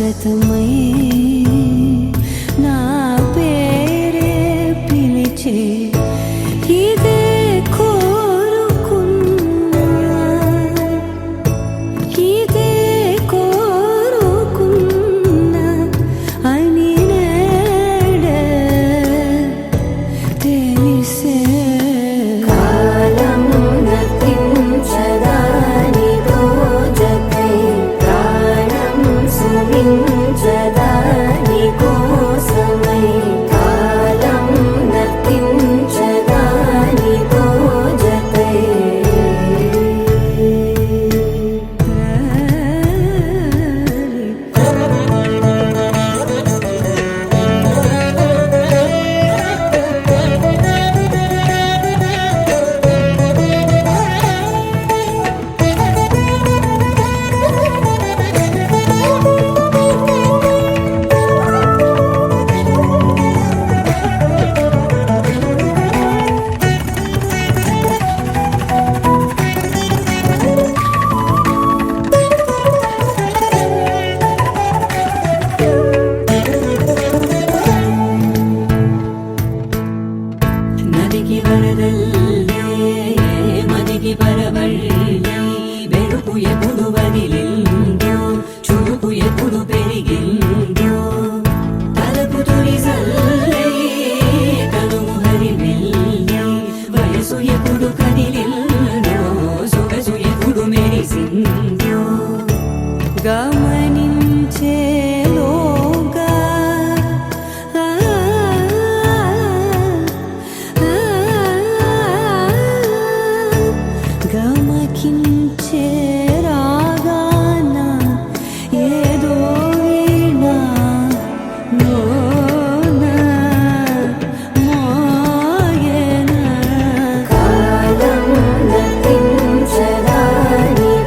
శాశ్వతమై నా పేరే పిలిచే ఇదే కోరుకున్నా ఇదే కోరుకున్నా అని నేడే తెలిసే గమనించేలోగా గమకించే రాగాన ఏదో వీణా మోనా మోయేనా కాలం నతించదాని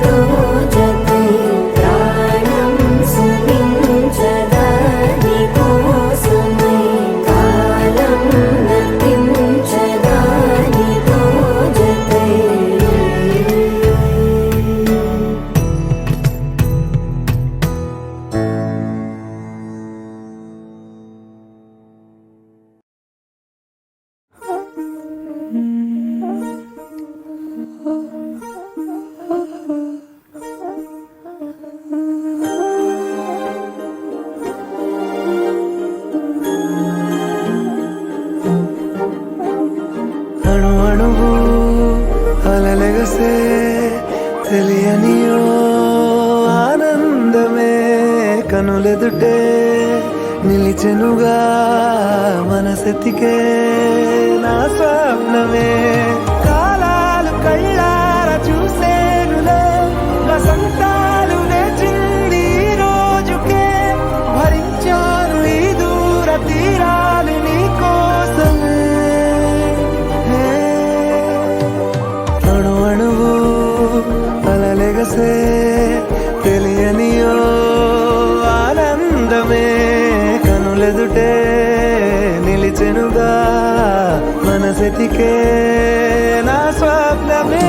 రోజతే ప్రాణం సుమించదాని కోసమై కాలం నతించదాని రోజతే అణు అణువు అలలెగసే తెలియనియో ఆనందమే కనులెదుటే నిలిచెనుగా మనసెతికే నా స్వప్నమే కాలాలు కళ్ళార చూసేనులే వసంతాలు వేచింది ఈ రోజుకే భరించాను ఈ దూర తీరాలు నీ కోసమే అణు అణువు అలలెగసే తెలియనియో ఆనందమే కనులెదుటే నిలిచెనుగా మనసెతికే నా స్వప్నమే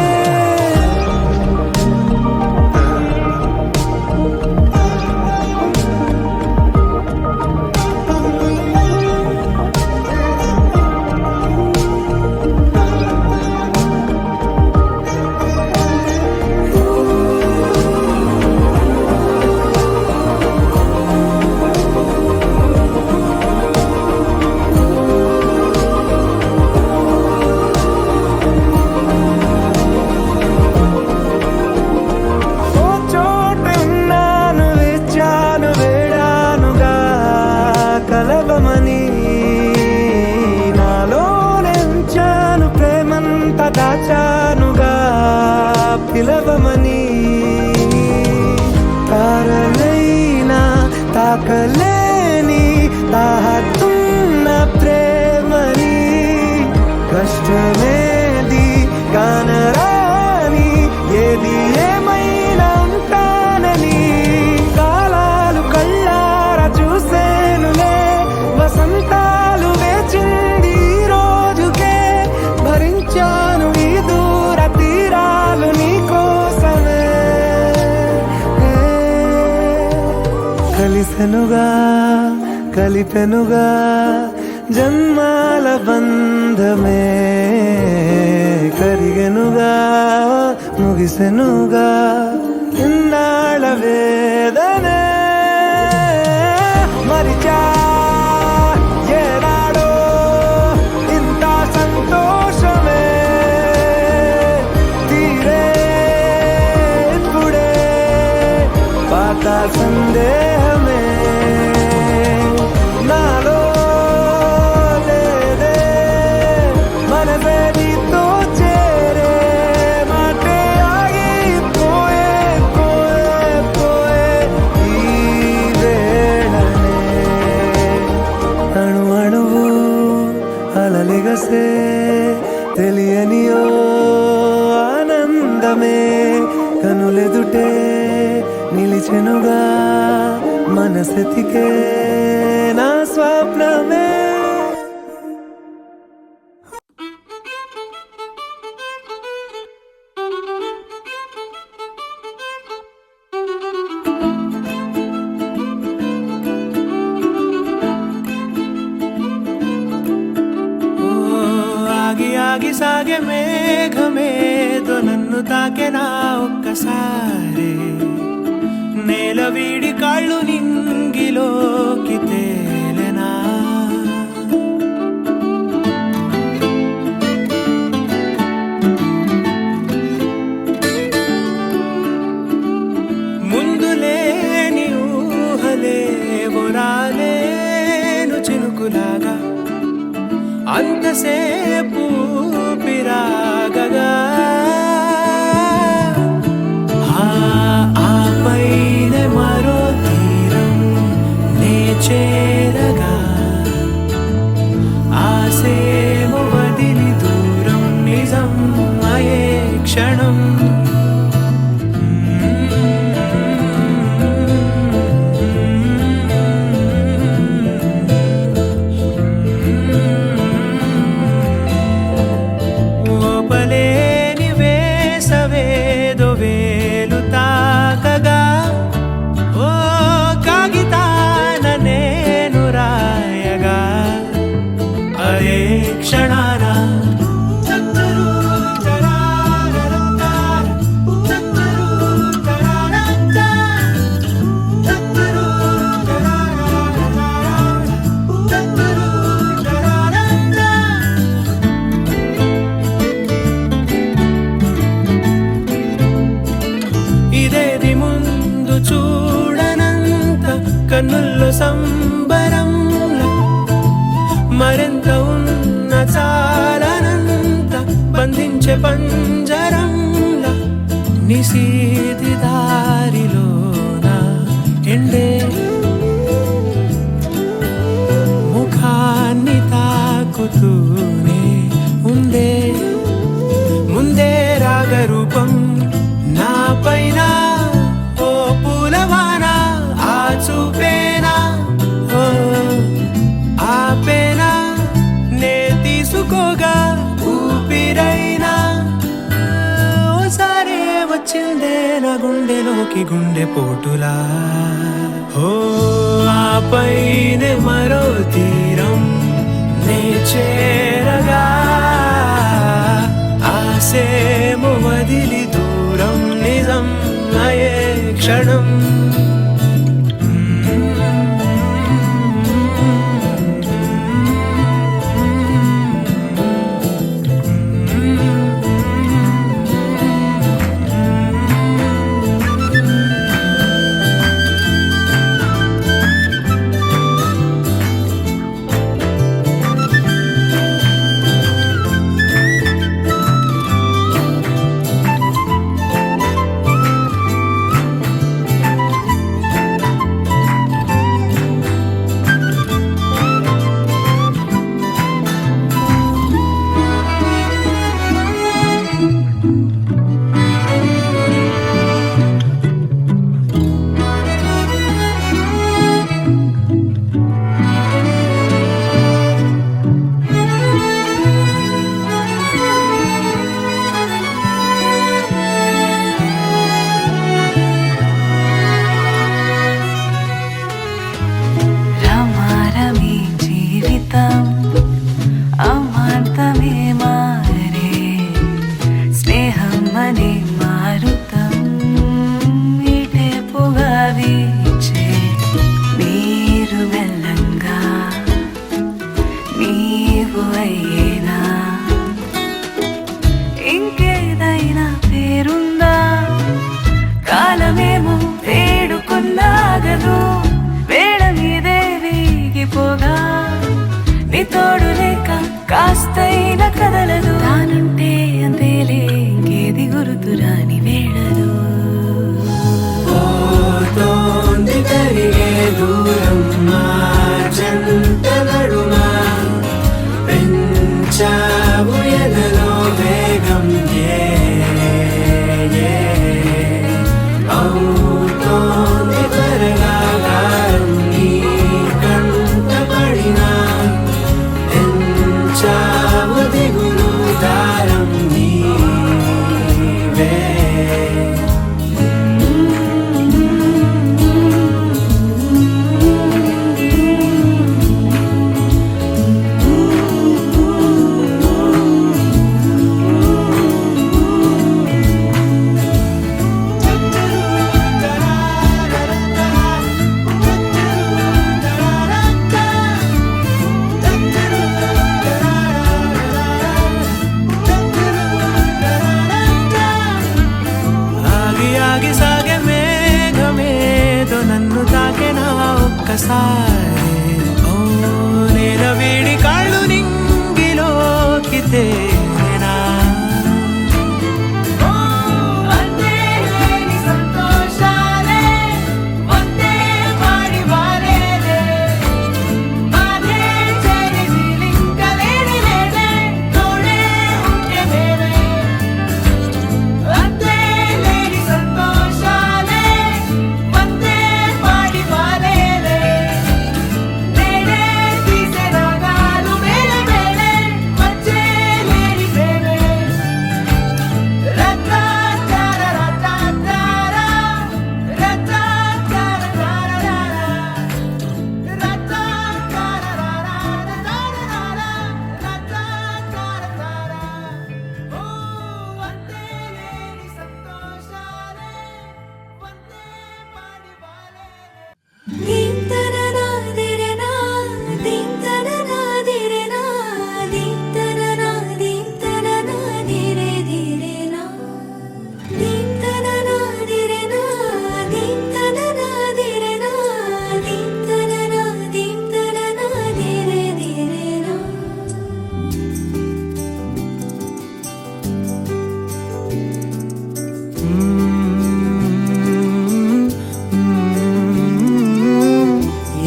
దాచానుగా పిలవమని తారలైనా తాకలేని తాహతున్న ప్రేమని కష్టమేది కానరాని ఏది ఏమైనా ఉంటానని కాలాలు కళ్ళార చూసేనులే వసంతాలు వేచింది ఈ రోజుకే భరించాను ఈ దూర తీరాలు నీ కోసమే కలిసి కలిసెనుగా కలిపెనుగా జన్మాల బంధమే కరిగెనుగా ముగిసెనుగా ఇన్నాళ్ళ వేదనే మరిచా ఏనాడో ఇంత సంతోషమే తీరే ఇప్పుడే పాత సందేహమే నాలో లేదే మనసే నీతో చేరే మాటే ఆగిపోయే పోయే పోయే ఈ వేళనే అణు అణువు అలలిగసే తెలియనియో ఆనందమే కనులెదుటే నిలిచెనుగా మనసెతికే నా స్వప్నమే ఆగి ఆగి సాగే మేఘమేదో నన్ను తాకెనా ఒక్కసారి నేల వీడి కాళ్ళు నింగిలోకి తేలెనా ముందు లేని ఊహలేవో రాలేను చినుకులాగా అంతసేపు పిరాగగా ఆపైన మరో తీరం నే చేరగా ఆసేమో వదిలి దూరం నిజం అయే క్షణం ఓపలేని వేసవేదో వేలు తాకగా ఓ కాగితాన నేను రాయగా అదే క్షణాన ఇదేది ముందు చూడనంత కన్నుల్లో సంబరంలా మరెంత ఉన్న చాలనంత బంధించే పంజరంలా నిశీది దారిలోన ఎండే ముఖాన్ని తాకుతూనే ఉందే ముందే రాగరూపం నా పైన ఓ పూలవాన ఆ చూపేనా ఓ ఆపేనా నే తీసుకోగా ఊపిరైనా ఓసారే వచ్చిందే నా గుండెలోకి గుండె పోటులా ఓ ఆపైనే మరో తీరం నే చేరగా ఆసేమో వదిలి దూరం నిజం అయే క్షణం పెంచావు ఎదలో వేగం అవుతోంది త్వరగా గారం నీ కంట పడినా పెంచావు దిగులు దారం నీవే ఆగి సాగే మేఘమేదో నన్ను తాకెనా ఒక్కసారి ఓ నేల వేడి కాళ్ళు నింగిలోకి తేనా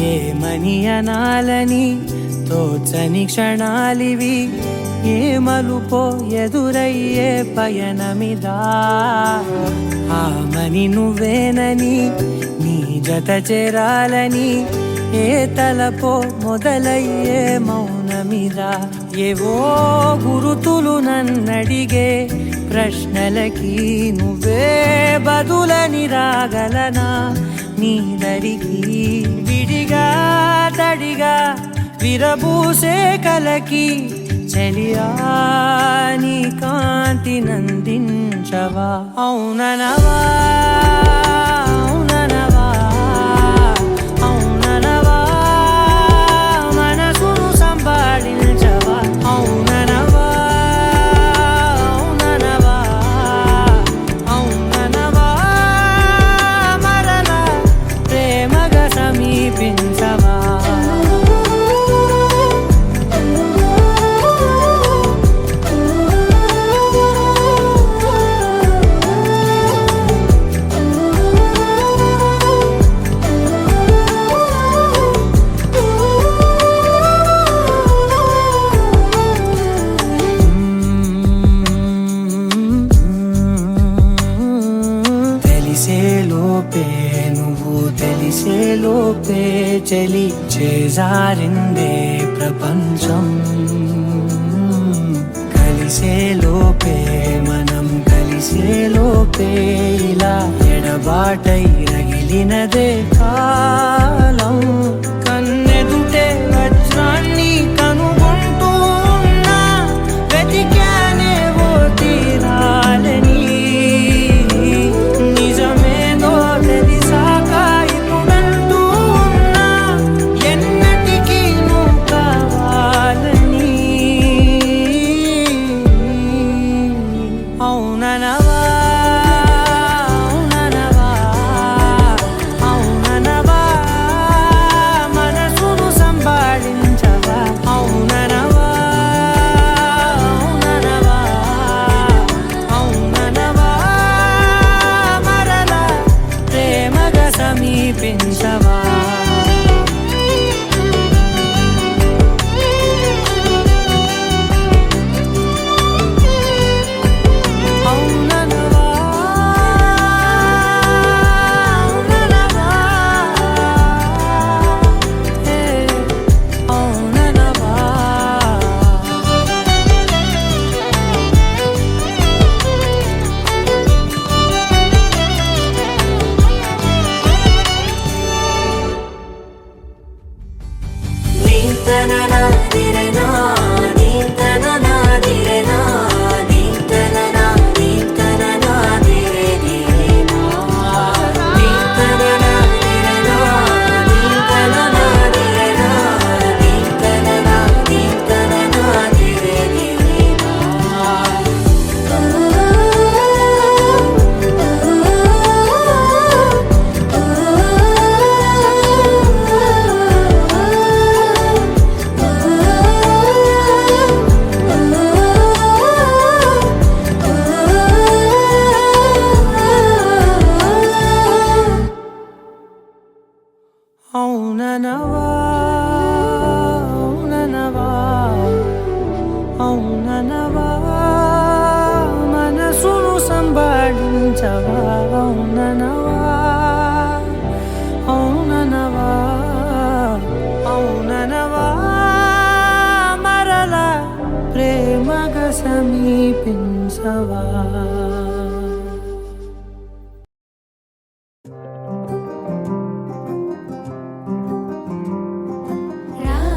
ఏమని అనాలని తోచని క్షణాలివి ఏ మలుపో ఎదురయ్యే పయనమిదా ఆమని నువ్వేనని నీ జత చేరాలని ఏ తలపో మొదలయ్యే మౌనమిదా ఏవో గురుతులు నన్నడిగే ప్రశ్నలకి నువ్వే బదులని రాగలనా నీ దరికి విడిగా తడిగా విరబూసే కలకి చెలియా నీ కాంతి నందించవా అవుననవా అవుననవా అవుననవా మనసును సంపాదించవా అవుననవా అవుననవా అవుననవా మరలా ప్రేమగా సమీపించవా తెలిసేలోపే చలి చేజారిందే ప్రపంచం కలిసేలోపే మనం కలిసేలోపే ఇలా ఎడబాటై రగిలినదే కాలం కన్నెదుటే వజ్రాన్ని కనుగొంటూ ఉన్నా వెతికానే ఓ తీరాలని నిజమేదో తెలిసాక ఇప్పుడంటూ ఉన్నా ఎన్నటికీ నువ్వు కావాలని అవుననవా అవుననవా అవుననవా అవుననవా మనసును సంబాళించవా అవుననవా అవుననవా అవుననవా మరలా ప్రేమగా సమీపించవా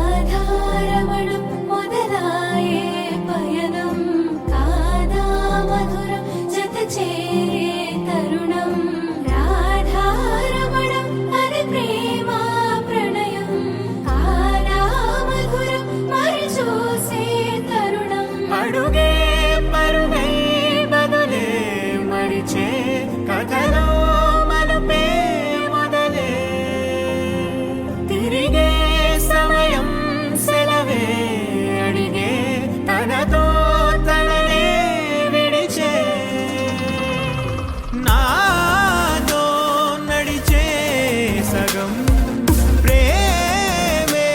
రాధారమణం మొదలాయే పయనం కాదా మధురం జత చేరే తరుణం రాధారమణం అది ప్రేమ ప్రణయం కాదా మధురం మరి చూసే తరుణం అడుగే పరుగై బదులే మరిచే కథలో మలుపే మొదలే తిరిగే సమయం సెలవే అడిగే తనతో తననే విడిచే నాతో నడిచే సగం ప్రేమే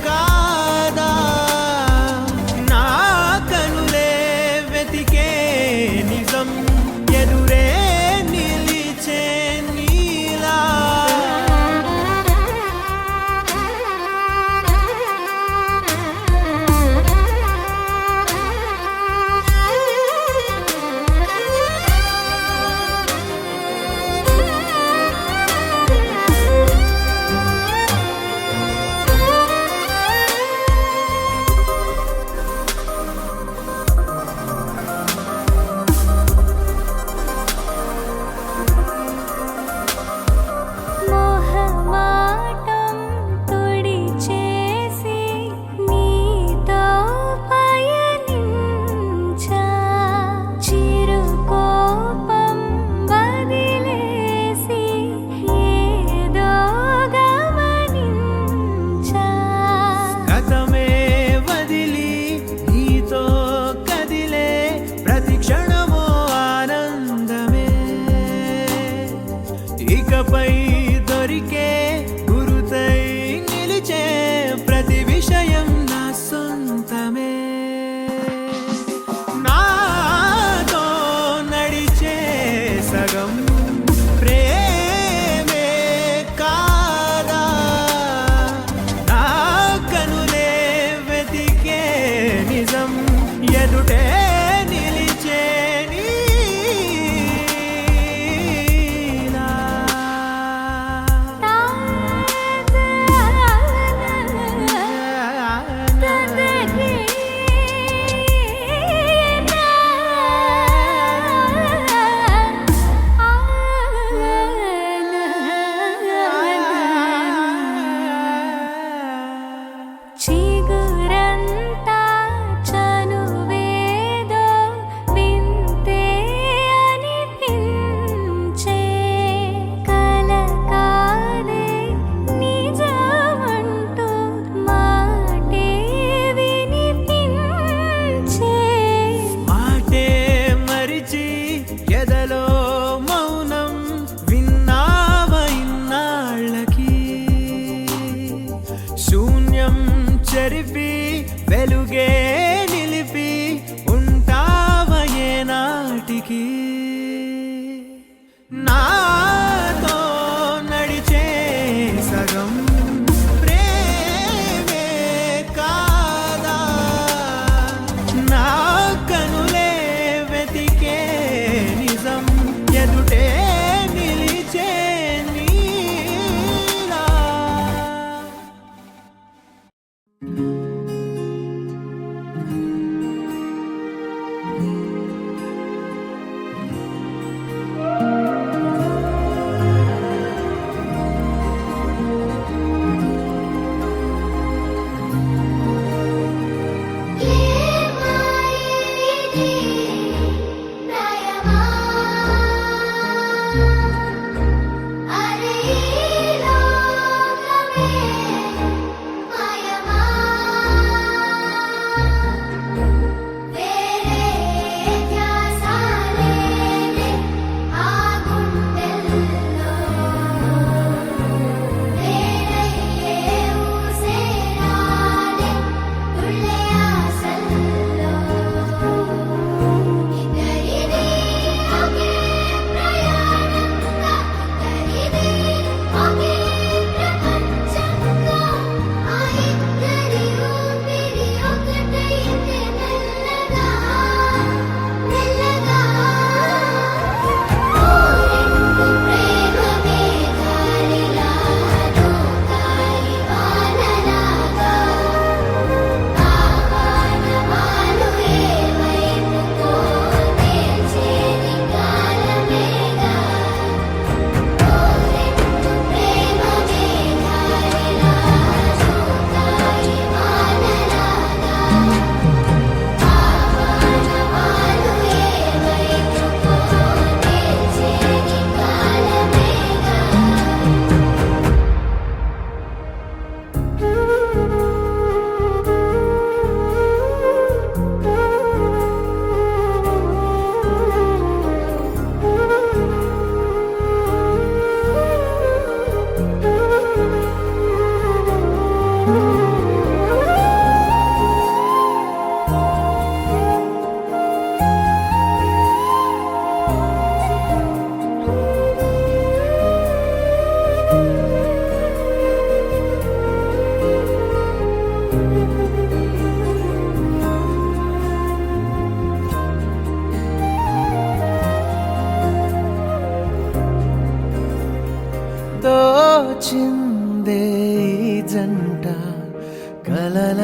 కాదా నా కనులే వెతికే నిజం ఎదురే నిలిచే నీలా మోహమాటం తొడి చేసి నీతో పయనించా చిరుకోపం వదిలేసి ఏదో గమనించా గతమే వదిలి నీతో కదిలే ప్రతి క్షణమో ఆనందమే ఇకపై దొరికే గురుతై నిలిచే ప్రతి విషయం నా సొంతమే నాతో నడిచే సగం ప్రేమే కాదా నా కనులే వెతికే నిజం ఎదుటే నిలిచే నీలా చిగురంతా చనువే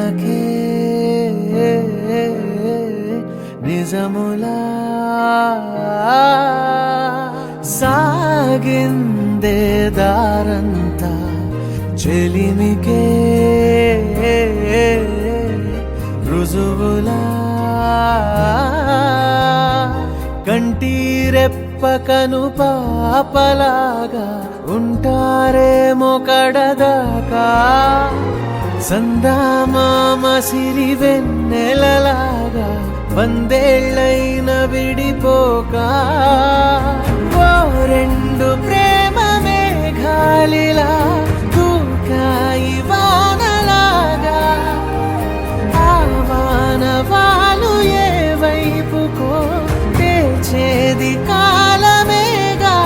కలకే నిజములా సాగిందే దారంతా చెలిమికే రుజువులా కంటిరెప్పకను పాపలాగా ఉంటారేమో కడదాకా సందామామ సిరి వెన్నెలలాగా వందేళ్ళైన విడిపోక ఓ రెండు ప్రేమ మేఘాలిలా దూకాయి వానలాగా ఆ వానవాలు ఏ వైపుకో తెచేది కాలమేగా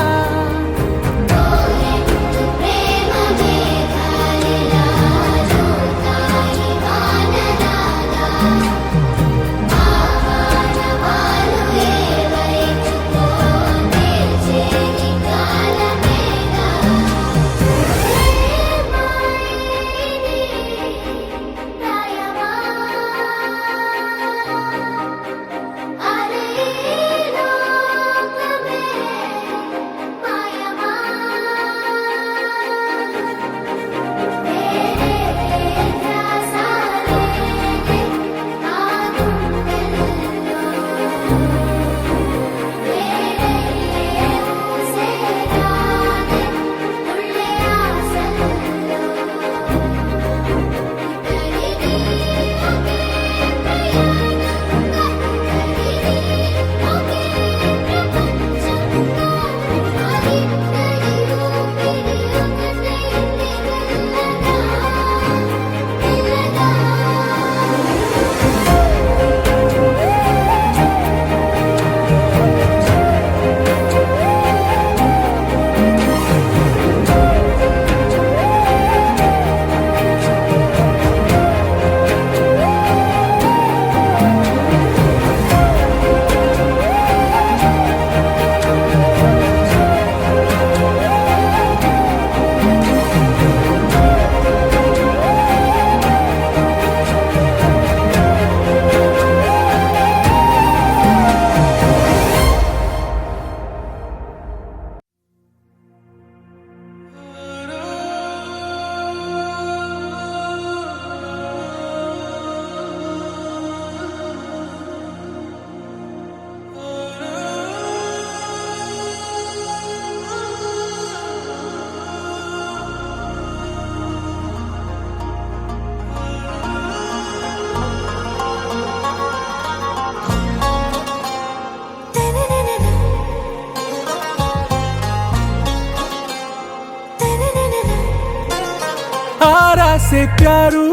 से प्यारू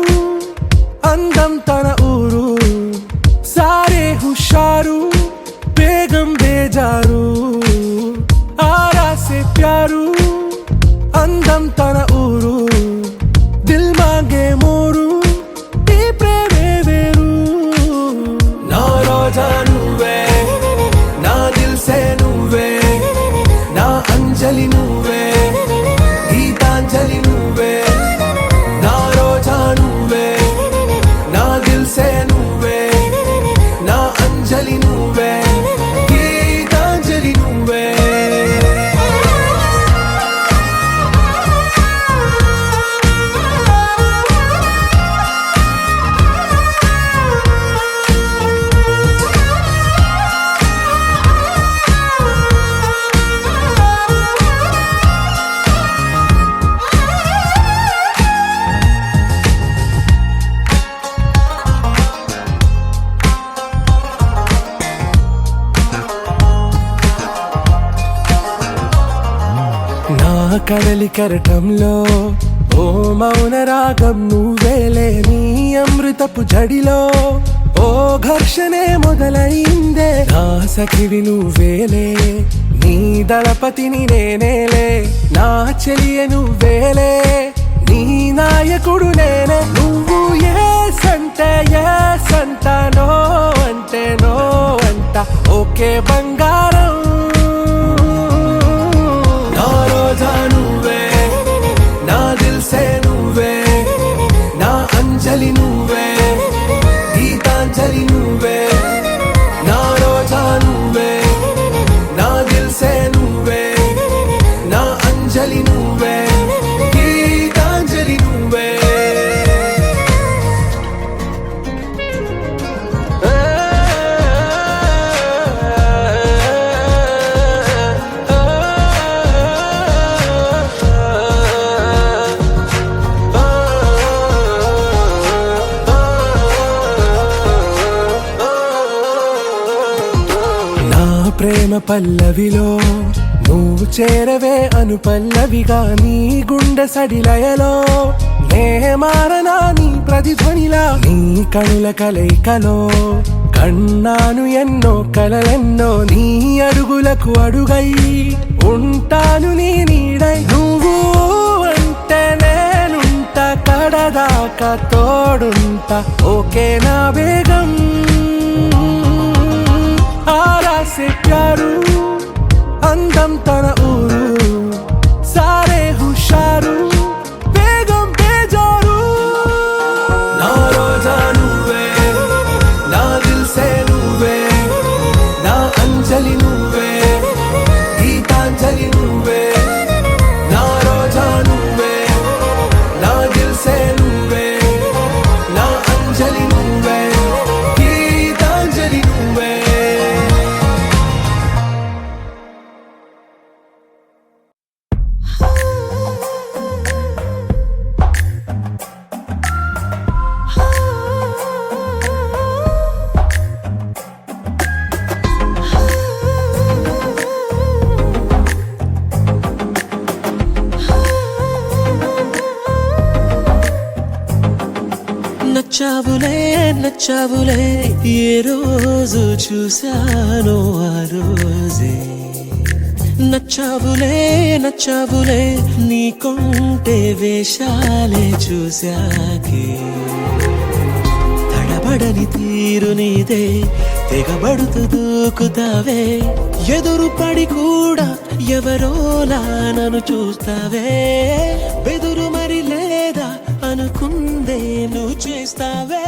అందం తన ఊరు సారే హుషారు బేగం బేజారు ఆరా से प्यारू అందం తన ఊరు దిల్ మాంగే మోరు ఈ ప్రేమే వేరు నా రోజా నువ్వే నా దిల్ సే నువ్వే నా అంజలి నువ్వే గీతాంజలి నువ్వే కడలి కరటంలో ఓ మౌన రాగం నువ్వేలే నీ అమృతపు జడిలో ఓ ఘర్షణే మొదలైందే నా సఖివి నువ్వేలే నీ దళపతిని నేనేలే నా చెలియ నువ్వేలే నీ నాయకుడు నేనే నువ్వు ఏ సంట నో అంటే నో అంట ఓకే బంగారం నువ్వే నా దిల్ సే నువ్వే నా అంజలి నువ్వే ప్రేమ పల్లవిలో నువ్వు చేరవే అను పల్లవిగా నీ గుండె సడిలయలో నే మారనా నీ ప్రతిధ్వనిలా నీ కనుల కలయికలో కన్నాను ఎన్నో కలలెన్నో నీ అడుగులకు అడుగై ఉంటాను నీ నీడై నువ్వు అంటే నేనుంట కడదాకా తోడుంటా ఓకే నా బేగం ఆరాసే ప్యారు అందం తన ఊరు సారే హుషారు బేగం బేజారు నా రోజా నువ్వే నా దిల్ సే నువ్వే నా అంజలి నువ్వే గీతాంజలి నువ్వే నా రోజా నువ్వే నా దిల్ సే నువ్వే నా అంజలి నువ్వే గీతాంజలి నువ్వే నచ్చావులే నచ్చావులే ఏ రోజు చూశానో ఆ రోజే నచ్చావులే నచ్చావులే నీకుంటే వేషాలే చూశాకే తడబడని తీరు నీదే తెగబడుతూ దూకుతావే ఎదురు పడి కూడా ఎవరోలా నన్ను చూస్తావే బెదురు మరి లేదా అనుకుందే నువ్వు చేస్తావే